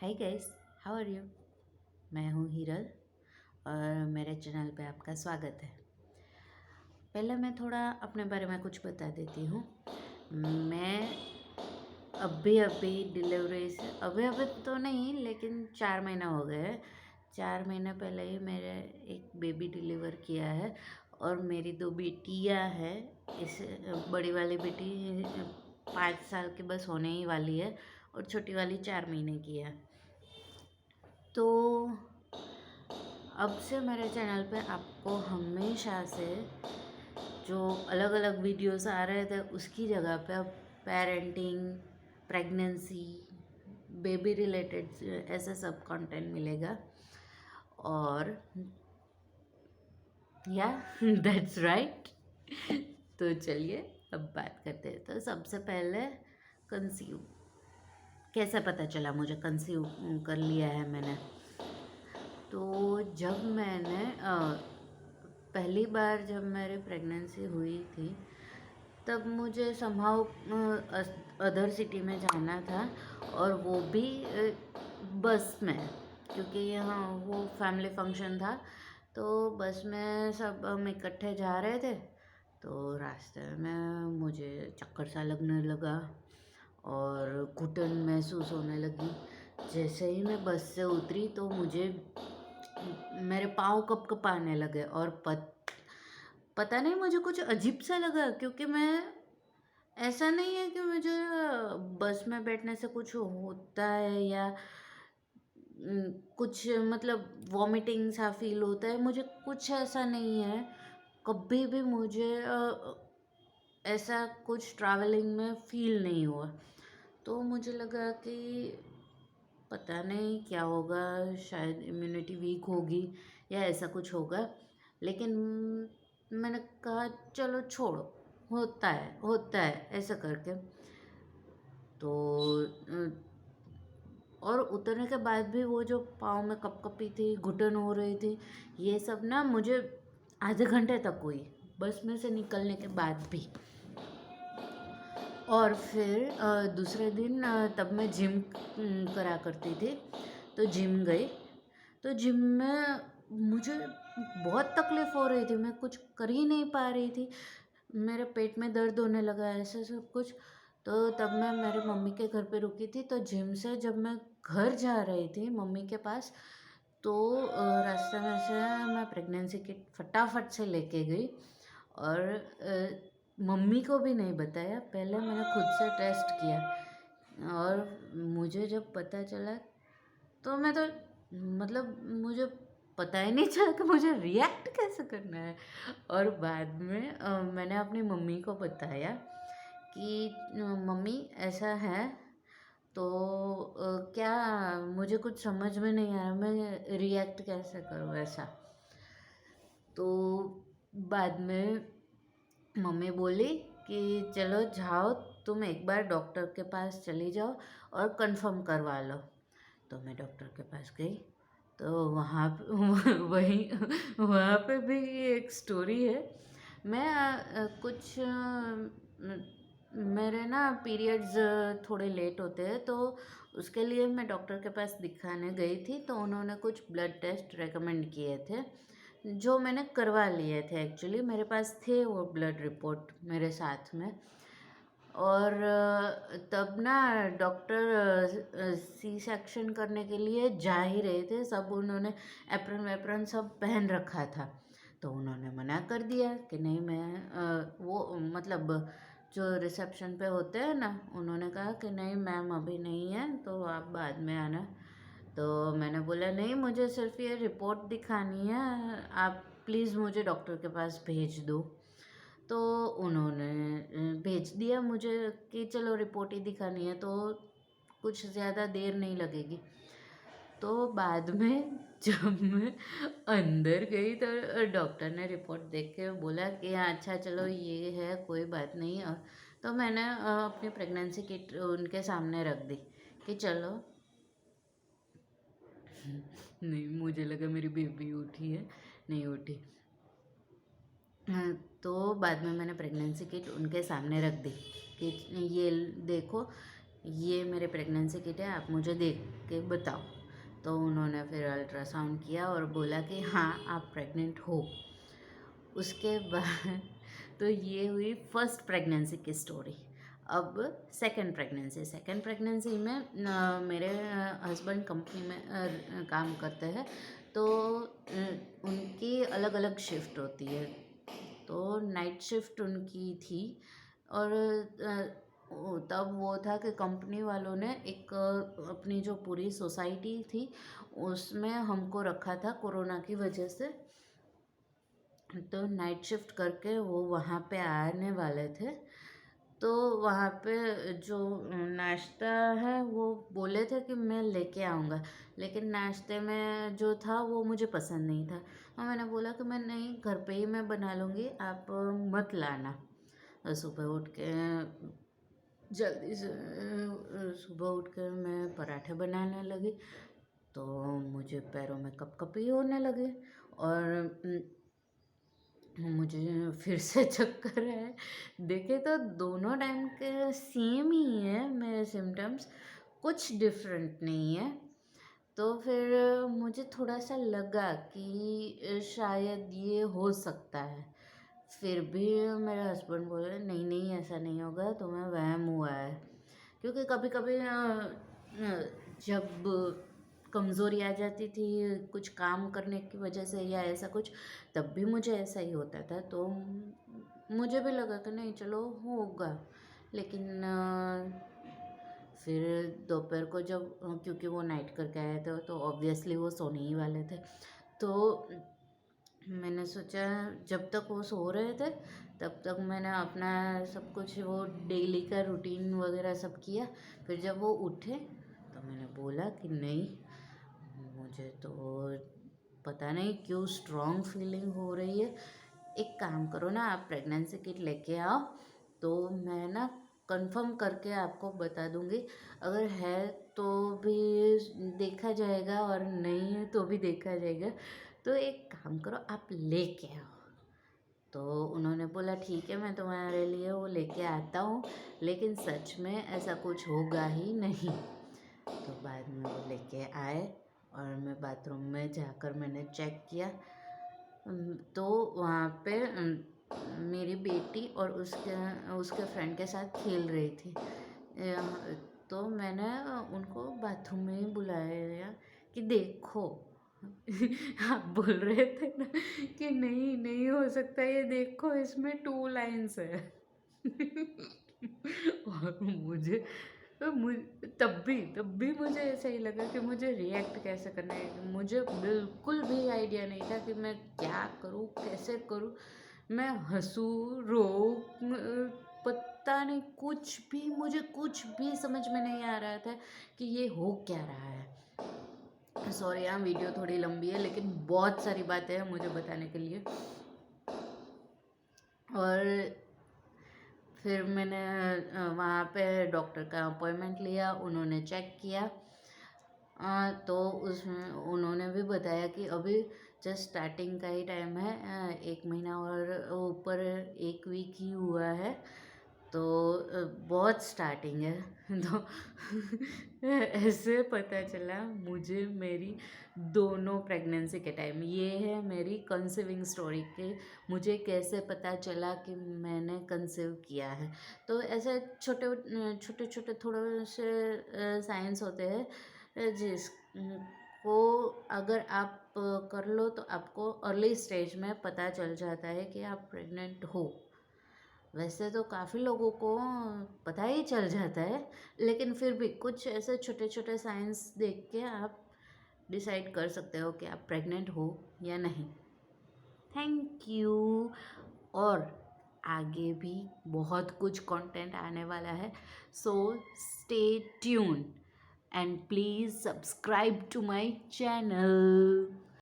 Hi guys, how are you. मैं हूँ हीरल और मेरे चैनल पे आपका स्वागत है। पहले मैं थोड़ा अपने बारे में कुछ बता देती हूँ। मैं अभी अभी डिलीवरी से अभी तो नहीं, लेकिन 4 महीना हो गए हैं। 4 महीना पहले ही मेरे एक बेबी डिलीवर किया है और मेरी 2 बेटियाँ हैं। इस बड़ी वाली बेटी 5 साल की बस होने ही वाली है और छोटी वाली 4 महीने की है। तो अब से मेरे चैनल पे आपको हमेशा से जो अलग अलग वीडियोस आ रहे थे उसकी जगह पे अब पेरेंटिंग, प्रेगनेंसी, बेबी रिलेटेड ऐसे सब कंटेंट मिलेगा। और या दैट्स राइट। तो चलिए अब बात करते हैं। तो सबसे पहले कंसीव कैसे पता चला मुझे कंसीव कर लिया है मैंने। तो जब मैंने पहली बार जब मेरी प्रेगनेंसी हुई थी तब मुझे समहाउ अदर सिटी में जाना था और वो भी बस में, क्योंकि यहाँ वो फैमिली फंक्शन था। तो बस में सब हम इकट्ठे जा रहे थे। तो रास्ते में मुझे चक्कर सा लगने लगा और घुटन महसूस होने लगी। जैसे ही मैं बस से उतरी तो मुझे मेरे पाँव कँपकँपाने लगे और पता नहीं मुझे कुछ अजीब सा लगा, क्योंकि मैं ऐसा नहीं है कि मुझे बस में बैठने से कुछ होता है या कुछ मतलब वॉमिटिंग सा फील होता है, मुझे कुछ ऐसा नहीं है। कभी भी मुझे ऐसा कुछ ट्रैवलिंग में फील नहीं हुआ। तो मुझे लगा कि पता नहीं क्या होगा, शायद इम्यूनिटी वीक होगी या ऐसा कुछ होगा। लेकिन मैंने कहा चलो छोड़ो, होता है ऐसा करके। तो और उतरने के बाद भी वो जो पाँव में कपकपी थी, घुटन हो रही थी, ये सब ना मुझे आधे घंटे तक हुई बस में से निकलने के बाद भी। और फिर दूसरे दिन तब मैं जिम करा करती थी, तो जिम गई। तो जिम में मुझे बहुत तकलीफ़ हो रही थी, मैं कुछ कर ही नहीं पा रही थी। मेरे पेट में दर्द होने लगा, ऐसा सब कुछ। तो तब मैं मेरे मम्मी के घर पे रुकी थी। तो जिम से जब मैं घर जा रही थी मम्मी के पास, तो रास्ते में से मैं प्रेगनेंसी किट फटाफट से लेके गई और मम्मी को भी नहीं बताया। पहले मैंने खुद से टेस्ट किया और मुझे जब पता चला तो मैं तो मतलब मुझे पता ही नहीं चला कि मुझे रिएक्ट कैसे करना है। और बाद में मैंने अपनी मम्मी को बताया कि मम्मी ऐसा है। तो क्या मुझे कुछ समझ में नहीं आ रहा, मैं रिएक्ट कैसे करूँ ऐसा। तो बाद में मम्मी बोली कि चलो जाओ, तुम एक बार डॉक्टर के पास चली जाओ और कंफर्म करवा लो। तो मैं डॉक्टर के पास गई। तो वहाँ वहीं वहाँ पे भी एक स्टोरी है। मैं कुछ मेरे ना पीरियड्स थोड़े लेट होते हैं, तो उसके लिए मैं डॉक्टर के पास दिखाने गई थी। तो उन्होंने कुछ ब्लड टेस्ट रेकमेंड किए थे जो मैंने करवा लिए थे। एक्चुअली मेरे पास थे वो ब्लड रिपोर्ट मेरे साथ में। और तब ना डॉक्टर सी सेक्शन करने के लिए जा ही रहे थे, सब उन्होंने एप्रन वैप्रन सब पहन रखा था। तो उन्होंने मना कर दिया कि नहीं, मैं वो मतलब जो रिसेप्शन पे होते हैं ना, उन्होंने कहा कि नहीं मैम अभी नहीं है, तो आप बाद में आना। तो मैंने बोला नहीं, मुझे सिर्फ ये रिपोर्ट दिखानी है, आप प्लीज़ मुझे डॉक्टर के पास भेज दो। तो उन्होंने भेज दिया मुझे कि चलो रिपोर्ट ही दिखानी है तो कुछ ज़्यादा देर नहीं लगेगी। तो बाद में जब मैं अंदर गई तो डॉक्टर ने रिपोर्ट देख के बोला कि हाँ अच्छा चलो ये है, कोई बात नहीं। तो मैंने अपनी प्रेगनेंसी किट उनके सामने रख दी कि चलो। नहीं, मुझे लगा मेरी बेबी उठी है, नहीं उठी। हाँ, तो बाद में मैंने प्रेगनेंसी किट उनके सामने रख दी कि ये देखो, ये मेरे प्रेगनेंसी किट है, आप मुझे देख के बताओ। तो उन्होंने फिर अल्ट्रासाउंड किया और बोला कि हाँ आप प्रेग्नेंट हो। उसके बाद तो ये हुई फर्स्ट प्रेगनेंसी की स्टोरी। अब सेकंड प्रेगनेंसी में मेरे हस्बैंड कंपनी में काम करते हैं। तो उनकी अलग अलग शिफ्ट होती है। तो नाइट शिफ्ट उनकी थी। और तब वो था कि कंपनी वालों ने एक अपनी जो पूरी सोसाइटी थी उसमें हमको रखा था कोरोना की वजह से। तो नाइट शिफ्ट करके वो वहाँ पे आने वाले थे। तो वहाँ पे जो नाश्ता है वो बोले थे कि मैं लेके आऊँगा, लेकिन नाश्ते में जो था वो मुझे पसंद नहीं था। और मैंने बोला कि मैं नहीं, घर पे ही मैं बना लूँगी, आप मत लाना। सुबह उठ के जल्दी से सुबह उठ कर मैं पराठे बनाने लगी। तो मुझे पैरों में कपकपी होने लगे और मुझे फिर से चक्कर आए। देखे तो दोनों टाइम के सेम ही है मेरे सिम्टम्स, कुछ डिफरेंट नहीं है। तो फिर मुझे थोड़ा सा लगा कि शायद ये हो सकता है। फिर भी मेरे हस्बैंड बोले नहीं नहीं ऐसा नहीं होगा, तुम्हें वहम हुआ है। क्योंकि कभी कभी जब कमज़ोरी आ जाती थी कुछ काम करने की वजह से या ऐसा कुछ, तब भी मुझे ऐसा ही होता था। तो मुझे भी लगा कि नहीं चलो होगा। लेकिन फिर दोपहर को जब क्योंकि वो नाइट करके आए थे तो ऑब्वियसली वो सोने ही वाले थे। तो मैंने सोचा जब तक वो सो रहे थे तब तक मैंने अपना सब कुछ वो डेली का रूटीन वगैरह सब किया। फिर जब वो उठे तो मैंने बोला कि नहीं, मुझे तो पता नहीं क्यों स्ट्रॉन्ग फीलिंग हो रही है। एक काम करो ना, आप प्रेगनेंसी किट लेके आओ तो मैं ना कंफर्म करके आपको बता दूंगी। अगर है तो भी देखा जाएगा और नहीं है तो भी देखा जाएगा। तो एक काम करो, आप लेके आओ। तो उन्होंने बोला ठीक है, मैं तुम्हारे लिए वो लेके आता हूँ, लेकिन सच में ऐसा कुछ होगा ही नहीं। तो बाद में वो लेके आए और मैं बाथरूम में जाकर मैंने चेक किया। तो वहाँ पे मेरी बेटी और उसके उसके फ्रेंड के साथ खेल रही थी। तो मैंने उनको बाथरूम में ही बुलाया कि देखो आप बोल रहे थे ना कि नहीं नहीं हो सकता, ये देखो इसमें 2 लाइन्स है। और तब भी मुझे ऐसा ही लगा कि मुझे रिएक्ट कैसे करना है। मुझे बिल्कुल भी आइडिया नहीं था कि मैं क्या करूँ, कैसे करूँ। मैं हंसूँ, रोऊँ, पता नहीं, मुझे कुछ भी समझ में नहीं आ रहा था कि ये हो क्या रहा है। सॉरी यहाँ वीडियो थोड़ी लंबी है, लेकिन बहुत सारी बातें हैं मुझे बताने के लिए। और फिर मैंने वहाँ पे डॉक्टर का अपॉइंटमेंट लिया, उन्होंने चेक किया। तो उसमें उन्होंने भी बताया कि अभी जस्ट स्टार्टिंग का ही टाइम है, 1 महीना और ऊपर 1 वीक ही हुआ है। तो बहुत स्टार्टिंग है। तो ऐसे पता चला मुझे मेरी दोनों प्रेगनेंसी के टाइम। ये है मेरी कंसीविंग स्टोरी के मुझे कैसे पता चला कि मैंने कंसीव किया है। तो ऐसे छोटे छोटे छोटे थोड़े से साइंस होते हैं जिसको अगर आप कर लो तो आपको अर्ली स्टेज में पता चल जाता है कि आप प्रेग्नेंट हो। वैसे तो काफ़ी लोगों को पता ही चल जाता है, लेकिन फिर भी कुछ ऐसे छोटे छोटे साइंस देख के आप डिसाइड कर सकते हो कि आप प्रेग्नेंट हो या नहीं। Thank you. और आगे भी बहुत कुछ कंटेंट आने वाला है, so stay tune and please subscribe to my channel.